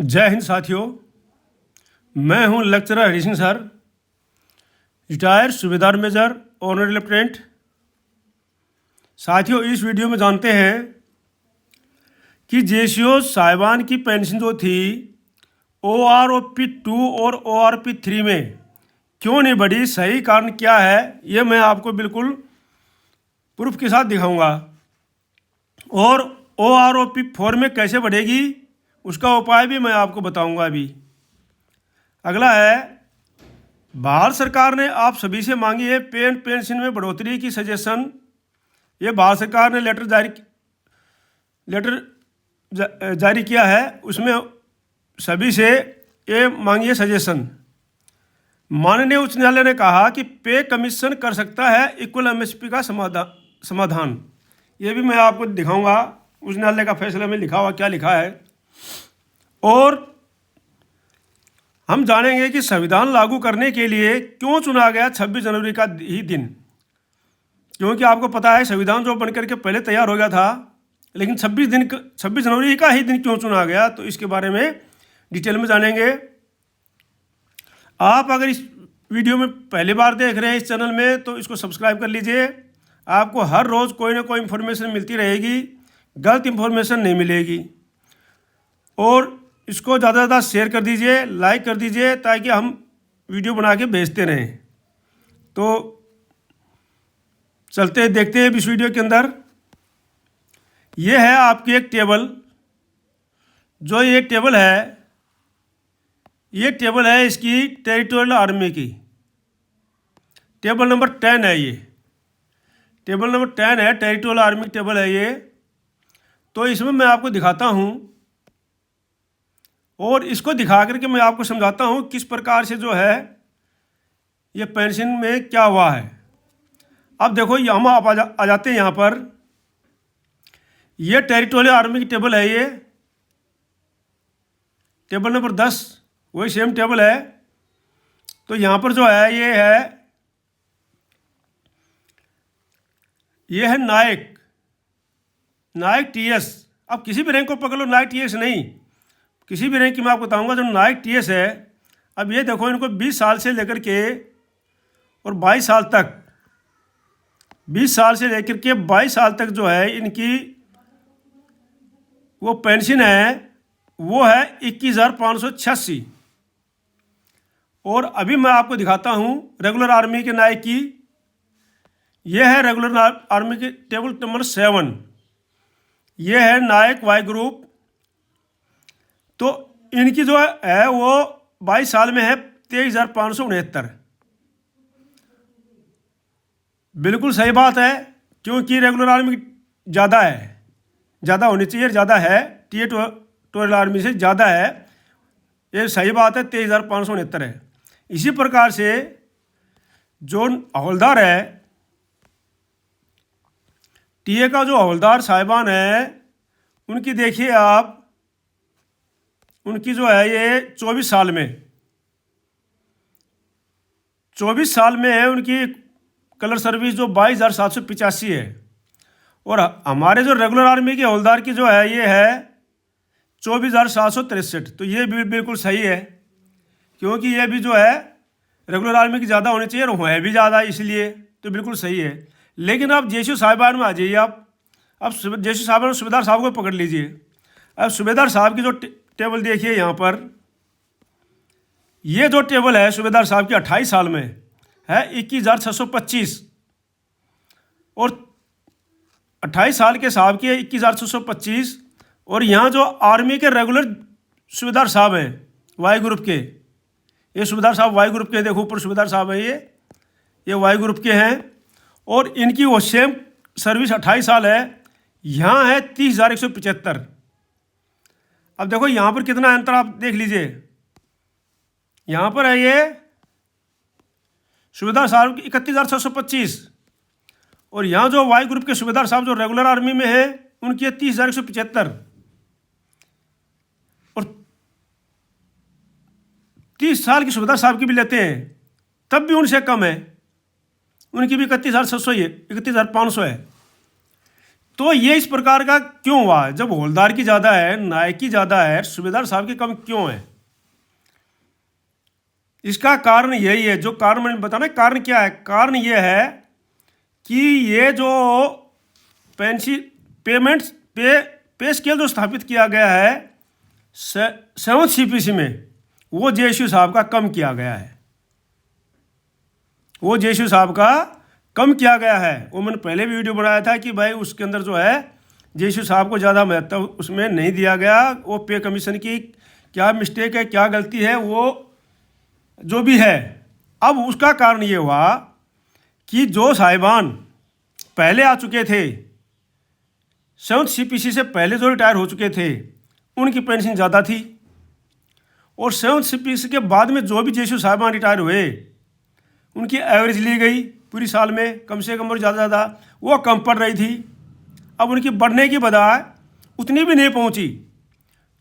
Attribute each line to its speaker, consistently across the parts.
Speaker 1: जय हिंद साथियों। मैं हूं lecturer Hari Singh sir, retired सूबेदार मेजर ऑनरेबल लेफ्टिनेंट। साथियों, इस वीडियो में जानते हैं कि जेसीओ साहिबान की पेंशन जो थी OROP 2 और ORP 3 में क्यों नहीं बढ़ी, सही कारण क्या है, ये मैं आपको बिल्कुल प्रूफ के साथ दिखाऊंगा। और OROP 4 में कैसे बढ़ेगी उसका उपाय भी मैं आपको बताऊंगा अभी। अगला है, भारत सरकार ने आप सभी से मांगी है पेंशन में बढ़ोतरी की सजेशन। ये भारत सरकार ने लेटर जारी किया है, उसमें सभी से ये मांगी है सजेशन। माननीय उच्च न्यायालय ने कहा कि पे कमीशन कर सकता है इक्वल MSP का समाधान। ये भी मैं आपको दिखाऊंगा, उच्च न्यायालय का फैसला में लिखा हुआ क्या लिखा है। और हम जानेंगे कि संविधान लागू करने के लिए क्यों चुना गया 26 जनवरी का ही दिन, क्योंकि आपको पता है संविधान जो बनकर के पहले तैयार हो गया था, लेकिन 26 जनवरी का ही दिन क्यों चुना गया, तो इसके बारे में डिटेल में जानेंगे। आप अगर इस वीडियो में पहली बार देख रहे हैं इस चैनल में, तो इसको सब्सक्राइब कर लीजिए। आपको हर रोज़ कोई ना कोई इन्फॉर्मेशन मिलती रहेगी, गलत इन्फॉर्मेशन नहीं मिलेगी। और इसको ज़्यादा से ज़्यादा शेयर कर दीजिए, लाइक कर दीजिए, ताकि हम वीडियो बना के भेजते रहें। तो चलते देखते हैं इस वीडियो के अंदर। ये है आपकी एक टेबल, जो ये टेबल है, ये टेबल है इसकी टेरिटोरियल आर्मी की। टेबल नंबर 10 है, ये टेबल नंबर 10 है, टेरिटोरियल आर्मी की टेबल है ये। तो इसमें मैं आपको दिखाता हूँ और इसको दिखा करके मैं आपको समझाता हूँ किस प्रकार से जो है ये पेंशन में क्या हुआ है। अब देखो, ये हम आप आ जाते हैं यहाँ पर। ये टेरिटोरियल आर्मी की टेबल है, ये टेबल नंबर 10, वही सेम टेबल है। तो यहाँ पर जो है ये है नायक TS। अब किसी भी रैंक को पकड़ लो, नायक TS नहीं, किसी भी रैंक की मैं आपको बताऊंगा। जो नायक TS है, अब ये देखो, इनको 20 साल से लेकर के और 22 साल तक, 20 साल से लेकर के 22 साल तक जो है इनकी वो पेंशन है, वो है 21,586। और अभी मैं आपको दिखाता हूँ रेगुलर आर्मी के नायक की। ये है रेगुलर आर्मी की टेबल नंबर 7। ये है नायक Y ग्रुप। तो इनकी जो है वो 22 साल में है 23,569। बिल्कुल सही बात है, क्योंकि रेगुलर आर्मी ज़्यादा है, ज़्यादा होनी चाहिए, ज़्यादा है, टेरिटोरियल आर्मी से ज़्यादा है, ये सही बात है, 23,569 है। इसी प्रकार से जो हवलदार है, टीए का जो हवलदार साहिबान है, उनकी देखिए आप, उनकी जो है ये 24 साल में है उनकी कलर सर्विस, जो 22,785 है। और हमारे जो रेगुलर आर्मी के हवलदार की जो है ये है 24,763। तो ये भी बिल्कुल सही है, क्योंकि ये भी जो है रेगुलर आर्मी की ज़्यादा होनी चाहिए और है भी ज़्यादा, इसलिए तो बिल्कुल सही है। लेकिन आप जेसीओ साहिबान में आ जाइए। आप अब जेसीओ साहिबान सूबेदार साहब को पकड़ लीजिए। अब सूबेदार साहब की जो टेबल देखिए यहाँ पर, ये जो टेबल है सूबेदार साहब की 28 साल में है 21,625। और 28 साल के साहब की 21,625। और यहाँ जो आर्मी के रेगुलर सूबेदार साहब हैं Y ग्रुप के, ये सूबेदार साहब Y ग्रुप के, देखो ऊपर सूबेदार साहब है, ये Y ग्रुप के हैं। और इनकी वो सेम सर्विस 28 साल है, यहाँ है 30,175। अब देखो यहाँ पर कितना अंतर आप देख लीजिए। यहाँ पर है ये सूबेदार साहब की 31,625, और यहाँ जो Y ग्रुप के सूबेदार साहब जो रेगुलर आर्मी में है उनकी है 30,175। और 30 साल की सूबेदार साहब की भी लेते हैं, तब भी उनसे कम है, उनकी भी 31,600 ही है, 31,500 है। तो ये इस प्रकार का क्यों हुआ? जब हवलदार की ज़्यादा है, नायक की ज़्यादा है, सूबेदार साहब की कम क्यों है? इसका कारण यही है, जो कारण मैंने बताना। कारण क्या है? कारण ये है कि ये जो पेमेंट्स पे स्केल जो स्थापित किया गया है 7th CPC में, वो जेएसयू साहब का कम किया गया है। वो जेएसयू साहब का कम किया गया है। वो मैंने पहले भी वीडियो बनाया था कि भाई उसके अंदर जो है जेएसयू साहब को ज़्यादा महत्व उसमें नहीं दिया गया। वो पे कमीशन की क्या मिस्टेक है, क्या गलती है, वो जो भी है। अब उसका कारण ये हुआ कि जो साहिबान पहले आ चुके थे, 7th CPC से पहले जो रिटायर हो चुके थे, उनकी पेंशन ज़्यादा थी। और 7th CPC के बाद में जो भी जेएसयू साहिबान रिटायर हुए, उनकी एवरेज ली गई पूरी साल में कम से कम और ज़्यादा वो कम पड़ रही थी। अब उनकी बढ़ने की बजाय उतनी भी नहीं पहुंची।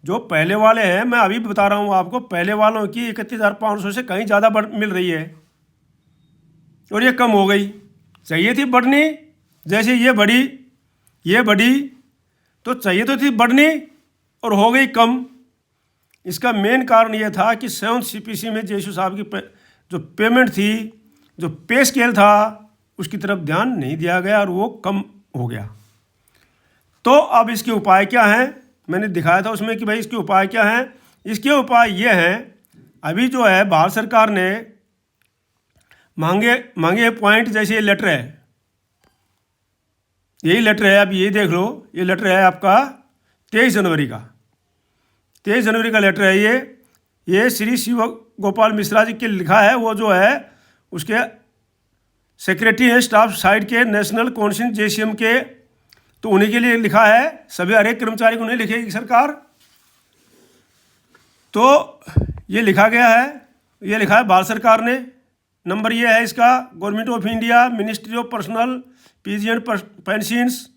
Speaker 1: जो पहले वाले हैं, मैं अभी बता रहा हूं आपको, पहले वालों की 31,500 से कहीं ज़्यादा मिल रही है और ये कम हो गई। चाहिए थी बढ़नी, जैसे ये बढ़ी तो चाहिए तो थी बढ़नी और हो गई कम। इसका मेन कारण ये था कि 7th CPC में जेएसयू साहब की जो पेमेंट थी, जो पे स्केल था, उसकी तरफ ध्यान नहीं दिया गया और वो कम हो गया। तो अब इसके उपाय क्या हैं? मैंने दिखाया था उसमें कि भाई इसके उपाय क्या हैं। इसके उपाय ये हैं, अभी जो है भारत सरकार ने मांगे पॉइंट, जैसे ये लेटर है, यही लेटर है, अब ये देख लो, ये लेटर है आपका 23 जनवरी का। 23 जनवरी का लेटर है ये श्री शिव गोपाल मिश्रा जी के लिखा है। वो जो है उसके सेक्रेटरी हैं स्टाफ साइड के, नेशनल काउंसिल JCM के, तो उन्हीं के लिए लिखा है। सभी हर एक कर्मचारी को नहीं लिखेगी सरकार। तो ये लिखा गया है, ये लिखा है भारत सरकार ने। नंबर ये है इसका, government of India, ministry of personal PG and pensions,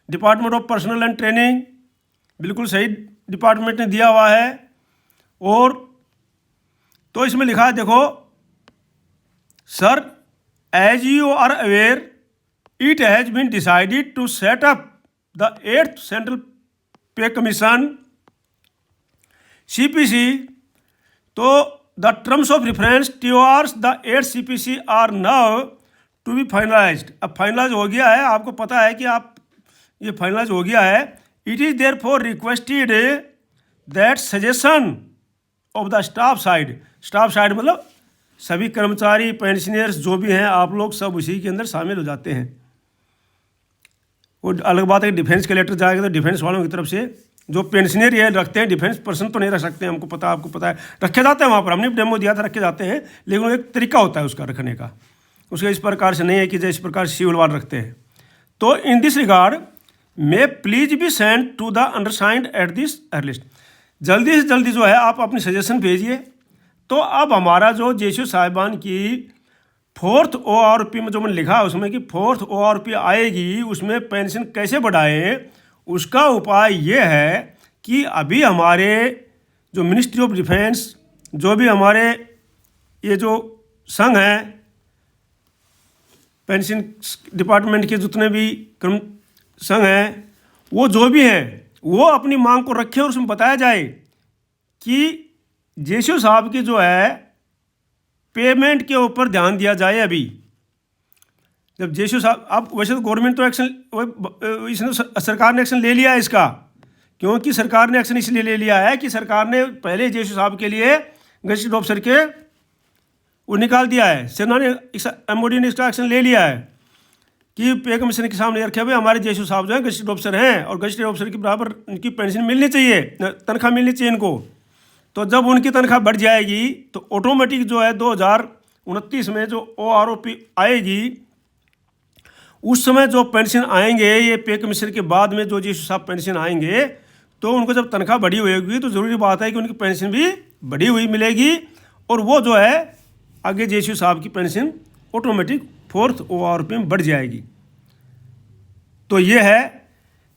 Speaker 1: department of personal and training, बिल्कुल सही डिपार्टमेंट ने दिया हुआ है। और तो इसमें लिखा है, देखो sir, as you are aware, it has been decided to set up the 8th Central Pay Commission CPC. तो the terms of reference towards the 8th CPC are now to be finalized. अब finalise हो गया है, आपको पता है कि आप ये फाइनलाइज हो गया है। It is therefore requested that suggestion of the staff side मतलब सभी कर्मचारी, पेंशनर्स जो भी हैं, आप लोग सब उसी के अंदर शामिल हो जाते हैं। वो अलग बात है, डिफेंस के लेटर जाएगा तो डिफेंस वालों की तरफ से जो पेंशनर ये रखते हैं, डिफेंस पर्सन तो नहीं रख सकते, हमको पता, आपको पता है, रखे जाते हैं वहाँ पर, हमने डेमो दिया था, रखे जाते हैं, लेकिन एक तरीका होता है उसका रखने का। उसका इस प्रकार से नहीं है कि जैसे इस प्रकार सिविल वाले रखते हैं। तो in this regard may please be send to the undersigned at this earliest. जल्दी से जल्दी जो है आप अपनी सजेशन भेजिए। तो अब हमारा जो जेएसयू साहिबान की 4th ORP में जो मैंने लिखा है उसमें कि 4th ORP आएगी, उसमें पेंशन कैसे बढ़ाएं, उसका उपाय ये है कि अभी हमारे जो मिनिस्ट्री ऑफ डिफेंस, जो भी हमारे ये जो संघ हैं, पेंशन डिपार्टमेंट के जितने भी संघ हैं, वो जो भी हैं, वो अपनी मांग को रखें और उसमें बताया जाए कि जेएसयू साहब की जो है पेमेंट के ऊपर ध्यान दिया जाए। अभी जब जेएसयू साहब, अब वैसे तो गवर्नमेंट तो इसने सरकार ने एक्शन ले लिया है इसका, क्योंकि सरकार ने एक्शन इसलिए ले लिया है कि सरकार ने पहले जेएसयू साहब के लिए गजेटेड ऑफिसर के वो निकाल दिया है। सेना ने, MOD ने इसका एक्शन ले लिया है कि पे कमीशन के सामने रखे हुए हमारे जेएसयू साहब जो है गजेटेड ऑफिसर हैं और गजेटेड ऑफिसर के बराबर इनकी पेंशन मिलनी चाहिए, तनख्वाह मिलनी चाहिए इनको। तो जब उनकी तनख्वाह बढ़ जाएगी तो ऑटोमेटिक जो है 2029 में जो ORP आएगी, उस समय जो पेंशन आएंगे, ये पे कमीशन के बाद में जो जेएसयू साहब पेंशन आएंगे, तो उनको जब तनख्वाह बढ़ी होगी तो ज़रूरी बात है कि उनकी पेंशन भी बढ़ी हुई मिलेगी और वो जो है आगे जेएसयू साहब की पेंशन ऑटोमेटिक 4th ORP में बढ़ जाएगी। तो ये है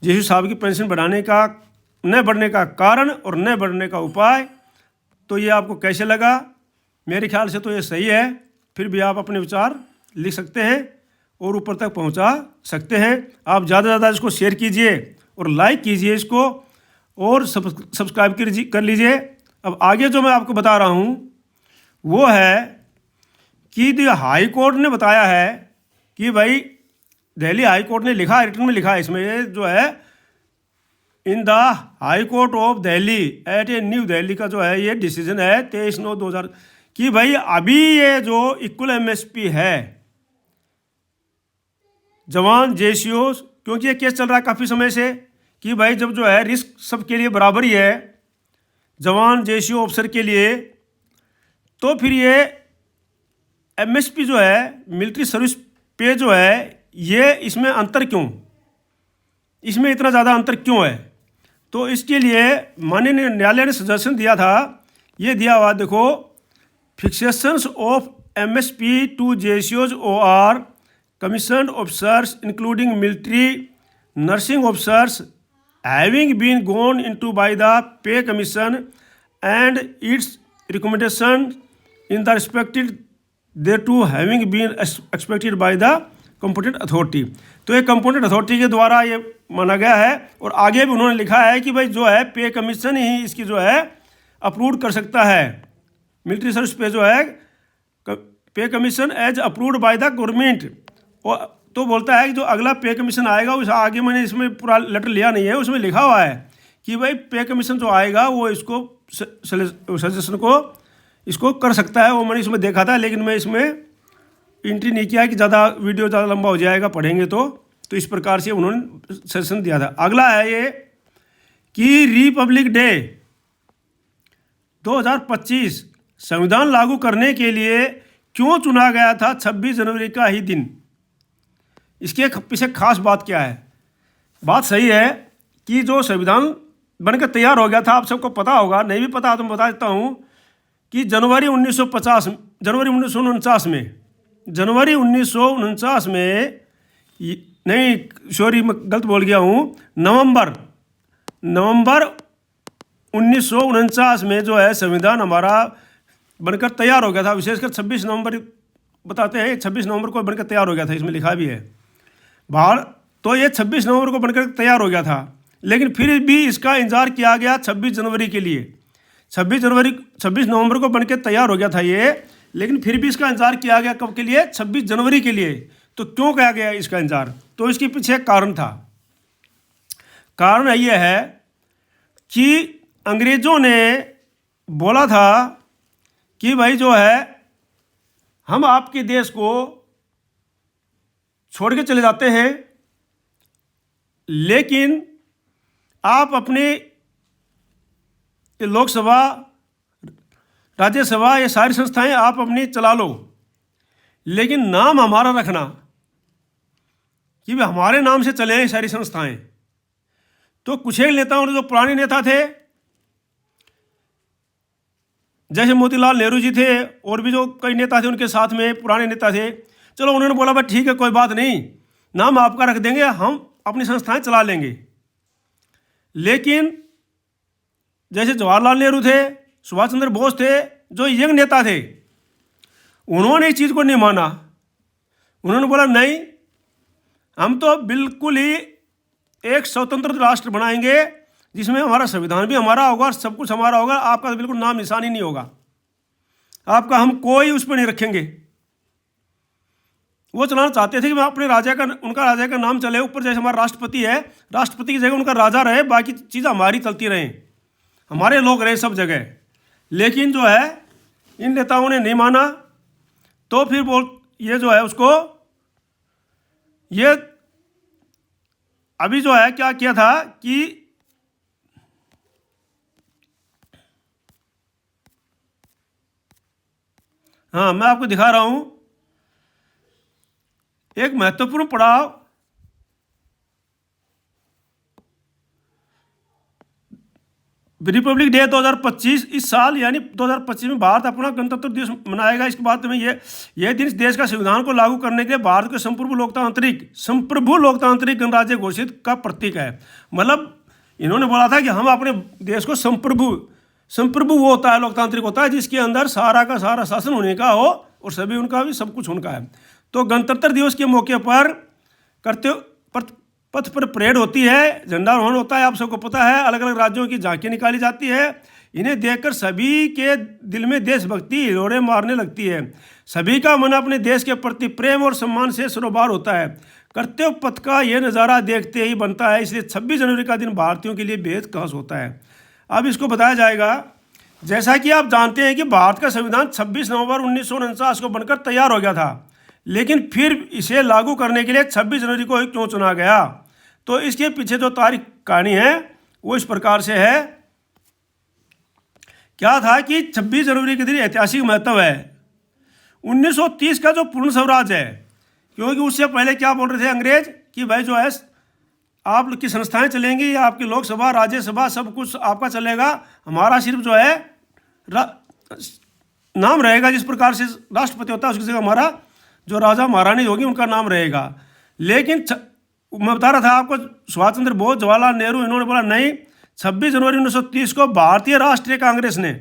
Speaker 1: जेएसयू साहब की पेंशन बढ़ाने का, न बढ़ने का कारण और न बढ़ने का उपाय। तो ये आपको कैसे लगा? मेरे ख्याल से तो ये सही है, फिर भी आप अपने विचार लिख सकते हैं और ऊपर तक पहुंचा सकते हैं। आप ज़्यादा से ज़्यादा इसको शेयर कीजिए और लाइक कीजिए इसको और सब्सक्राइब कर लीजिए। अब आगे जो मैं आपको बता रहा हूँ वो है कि हाई कोर्ट ने बताया है कि भाई दिल्ली हाई कोर्ट ने लिखा, रिटर्न में लिखा है इसमें, ये जो है in the high court of Delhi at a New Delhi का जो है ये डिसीजन है 23/9/2000 कि भाई अभी ये जो इक्वल एमएसपी है जवान जेसीओ, क्योंकि ये केस चल रहा है काफ़ी समय से कि भाई जब जो है रिस्क सबके लिए बराबर ही है जवान जेसीओ ऑफिसर के लिए, तो फिर ये एमएसपी जो है मिलिट्री सर्विस पे जो है ये इसमें अंतर क्यों, इसमें इतना ज़्यादा अंतर क्यों है। तो इसके लिए माननीय न्यायालय ने सजेशन दिया था, ये दिया हुआ देखो, फिक्सेशंस ऑफ एमएसपी टू जेसीओज और commissioned officers including military nursing officers having been gone into by the pay commission and its recommendation in the respected दे टू having been expected by the component authority. तो ये component authority के द्वारा ये माना गया है और आगे भी उन्होंने लिखा है कि भाई जो है पे कमीशन ही इसकी जो है अप्रूव कर सकता है, मिलिट्री सर्विस पे जो है pay commission as approved by the government. और तो बोलता है कि जो अगला पे कमीशन आएगा उस आगे मैंने इसमें पूरा लेटर लिया नहीं है, उसमें लिखा हुआ है कि भाई पे कमीशन जो आएगा वो इसको सजेशन को इसको कर सकता है। वो मैंने इसमें देखा था लेकिन मैं इसमें एंट्री नहीं किया कि ज़्यादा वीडियो ज़्यादा लंबा हो जाएगा पढ़ेंगे तो इस प्रकार से उन्होंने सजेशन दिया था। अगला है ये कि रिपब्लिक डे 2025 संविधान लागू करने के लिए क्यों चुना गया था 26 जनवरी का ही दिन। इसके पीछे खास बात क्या है। बात सही है कि जो संविधान बनकर तैयार हो गया था, आप सबको पता होगा, नहीं भी पता तो मैं बता देता हूँ कि जनवरी 1949 में नहीं सॉरी मैं गलत बोल गया हूँ, नवंबर 1949 में जो है संविधान हमारा बनकर तैयार हो गया था। विशेषकर 26 नवंबर बताते हैं, 26 नवंबर को बनकर तैयार हो गया था, इसमें लिखा भी है बाहर। तो ये 26 नवंबर को बनकर तैयार हो गया था, लेकिन फिर भी इसका इंतजार किया गया 26 जनवरी के लिए। 26 नवंबर को बनकर तैयार हो गया था ये, लेकिन फिर भी इसका इंतजार किया गया कब के लिए, 26 जनवरी के लिए। तो क्यों किया गया इसका इंतजार, तो इसके पीछे एक कारण था। कारण ये है कि अंग्रेज़ों ने बोला था कि भाई जो है हम आपके देश को छोड़ के चले जाते हैं, लेकिन आप अपने लोकसभा राज्यसभा ये सारी संस्थाएं आप अपनी चला लो, लेकिन नाम हमारा रखना कि भाई हमारे नाम से चले ये सारी संस्थाएं। तो कुछ एक नेताओं ने, जो पुराने नेता थे जैसे मोतीलाल नेहरू जी थे और भी जो कई नेता थे उनके साथ में पुराने नेता थे, चलो उन्होंने बोला भाई ठीक है कोई बात नहीं, नाम आपका रख देंगे, हम अपनी संस्थाएं चला लेंगे। लेकिन जैसे जवाहरलाल नेहरू थे, सुभाष चंद्र बोस थे, जो यंग नेता थे, उन्होंने इस चीज़ को नहीं माना। उन्होंने बोला नहीं, हम तो बिल्कुल ही एक स्वतंत्र राष्ट्र बनाएंगे जिसमें हमारा संविधान भी हमारा होगा, सब कुछ हमारा होगा, आपका तो बिल्कुल नाम निशान ही नहीं होगा, आपका हम कोई उस पर नहीं रखेंगे। वो चलाना चाहते थे कि अपने राजा का, उनका राजा का नाम चले ऊपर, जैसे हमारा राष्ट्रपति है, राष्ट्रपति की जगह उनका राजा रहे, बाकी चीज़ें हमारी चलती रहें, हमारे लोग रहे सब जगह। लेकिन जो है इन नेताओं ने नहीं माना, तो फिर ये जो है उसको ये अभी जो है क्या किया था कि हाँ मैं आपको दिखा रहा हूं एक महत्वपूर्ण पड़ाव रिपब्लिक डे 2025 इस साल यानी 2025 में भारत अपना गणतंत्र दिवस मनाएगा। इसके बाद में यह दिन इस देश का संविधान को लागू करने के लिए भारत के संप्रभु लोकतांत्रिक गणराज्य घोषित का प्रतीक है। मतलब इन्होंने बोला था कि हम अपने देश को संप्रभु वो होता है, लोकतांत्रिक होता है जिसके अंदर सारा का सारा शासन होने का हो और सभी उनका भी सब कुछ उनका है। तो गणतंत्र दिवस के मौके पर पथ पर परेड होती है, झंडारोहण होता है, आप सबको पता है। अलग अलग राज्यों की झांकियाँ निकाली जाती है। इन्हें देखकर सभी के दिल में देशभक्ति हिलोरें मारने लगती है। सभी का मन अपने देश के प्रति प्रेम और सम्मान से सरोबार होता है। कर्तव्य पथ का यह नज़ारा देखते ही बनता है, इसलिए 26 जनवरी का दिन भारतीयों के लिए बेहद खास होता है। अब इसको बताया जाएगा। जैसा कि आप जानते हैं कि भारत का संविधान 26 नवंबर 1949 को बनकर तैयार हो गया था, लेकिन फिर इसे लागू करने के लिए 26 जनवरी को ही क्यों चुना गया? तो इसके पीछे जो तारीख कहानी है वो इस प्रकार से है। क्या था कि 26 जनवरी के दिन ऐतिहासिक महत्व है। 1930 का जो पूर्ण स्वराज है, क्योंकि उससे पहले क्या बोल रहे थे अंग्रेज कि भाई जो है आपकी संस्थाएं चलेंगी, आपकी लोकसभा, राज्यसभा, सब कुछ आपका चलेगा, हमारा सिर्फ जो है नाम रहेगा। जिस प्रकार से राष्ट्रपति होता है उसकी जगह हमारा जो राजा महारानी होगी उनका नाम रहेगा। लेकिन मैं बता रहा था आपको, सुभाष चंद्र बोस, जवाहरलाल नेहरू, इन्होंने बोला नहीं, 26 जनवरी 1930 को भारतीय राष्ट्रीय कांग्रेस ने,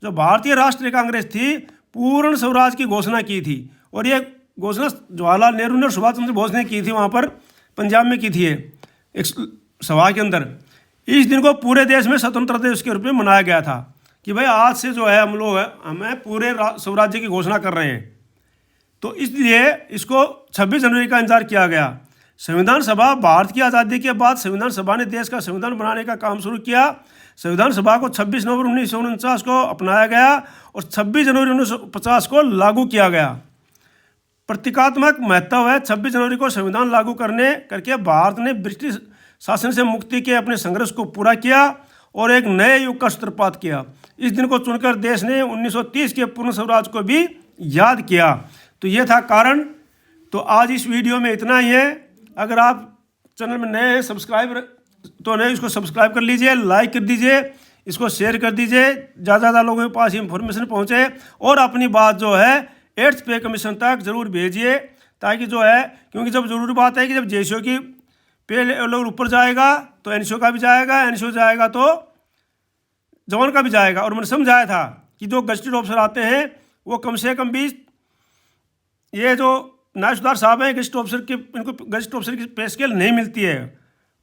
Speaker 1: जो भारतीय राष्ट्रीय कांग्रेस थी, पूर्ण स्वराज की घोषणा की थी। और ये घोषणा जवाहरलाल नेहरू ने और सुभाष चंद्र बोस ने की थी, वहाँ पर पंजाब में की थी एक सभा के अंदर। इस दिन को पूरे देश में स्वतंत्रता दिवस के रूप में मनाया गया था कि भाई आज से जो है हम लोग हमें पूरे स्वराज्य की घोषणा कर रहे हैं। तो इसलिए इसको 26 जनवरी का इंतजार किया गया। संविधान सभा, भारत की आज़ादी के बाद संविधान सभा ने देश का संविधान बनाने का काम शुरू किया। संविधान सभा को 26 नवंबर 1949 को अपनाया गया और 26 जनवरी 1950 को लागू किया गया। प्रतीकात्मक महत्व है। 26 जनवरी को संविधान लागू करके भारत ने ब्रिटिश शासन से मुक्ति के अपने संघर्ष को पूरा किया और एक नए युग का सूत्रपात किया। इस दिन को चुनकर देश ने 1930 के पूर्ण स्वराज को भी याद किया। तो ये था कारण। तो आज इस वीडियो में इतना ही है। अगर आप चैनल में नए हैं, इसको सब्सक्राइब कर लीजिए, लाइक कर दीजिए, इसको शेयर कर दीजिए, ज़्यादा लोगों के पास इंफॉर्मेशन पहुँचे और अपनी बात जो है 8th पे कमीशन तक ज़रूर भेजिए, ताकि जो है, क्योंकि जब ज़रूरी बात है कि जब जेसीओ की पे लेवल ऊपर जाएगा तो एनसीओ का भी जाएगा, एनसीओ जाएगा तो जवान का भी जाएगा। और मैंने समझाया था कि जो गजटेड ऑफिसर आते हैं वो कम से कम भी, ये जो नायब सूबेदार साहब हैं गजटेड ऑफिसर के, इनको गजटेड ऑफिसर की पे स्केल नहीं मिलती है।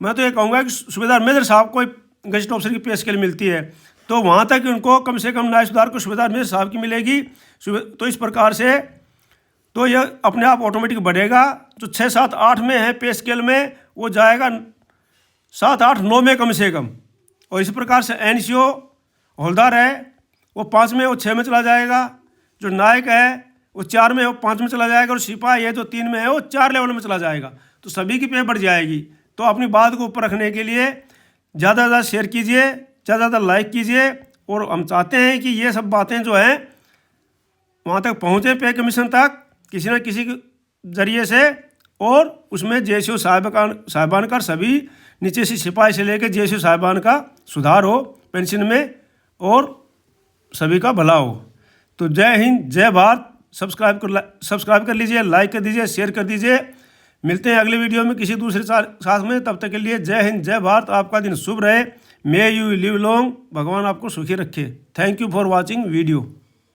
Speaker 1: मैं तो ये कहूँगा कि सूबेदार मेजर साहब को गजटेड ऑफिसर की पे स्केल मिलती है, तो वहाँ तक उनको कम से कम नायब सूबेदार को सूबेदार मेजर साहब की मिलेगी। तो इस प्रकार से तो यह अपने आप ऑटोमेटिक बढ़ेगा। जो 6, 7, 8 में है पे स्केल में, वो जाएगा 7, 8, 9 में कम से कम। और इसी प्रकार से एनसीओ हौलदार है वो 5 में, वो 6 में चला जाएगा। जो नायक है वो 4 में, वो 5 में चला जाएगा। और सिपाही है जो 3 में है वो 4 लेवल में चला जाएगा। तो सभी की पे बढ़ जाएगी। तो अपनी बात को ऊपर रखने के लिए ज़्यादा से ज़्यादा शेयर कीजिए, ज़्यादा से ज़्यादा लाइक कीजिए। और हम चाहते हैं कि ये सब बातें जो हैं वहाँ तक पहुँचे, पे कमीशन तक किसी न किसी के जरिए से, और उसमें जेसीओ साहिबान का, सभी नीचे से सिपाही से लेकर जेसीओ साहिबान का सुधार हो पेंशन में और सभी का भला हो। तो जय हिंद, जय भारत। सब्सक्राइब कर लीजिए, लाइक कर दीजिए, शेयर कर दीजिए। मिलते हैं अगले वीडियो में किसी दूसरे साथ में। तब तक के लिए जय हिंद, जय भारत। आपका दिन शुभ रहे। May you live long. भगवान आपको सुखी रखे। Thank you for watching video.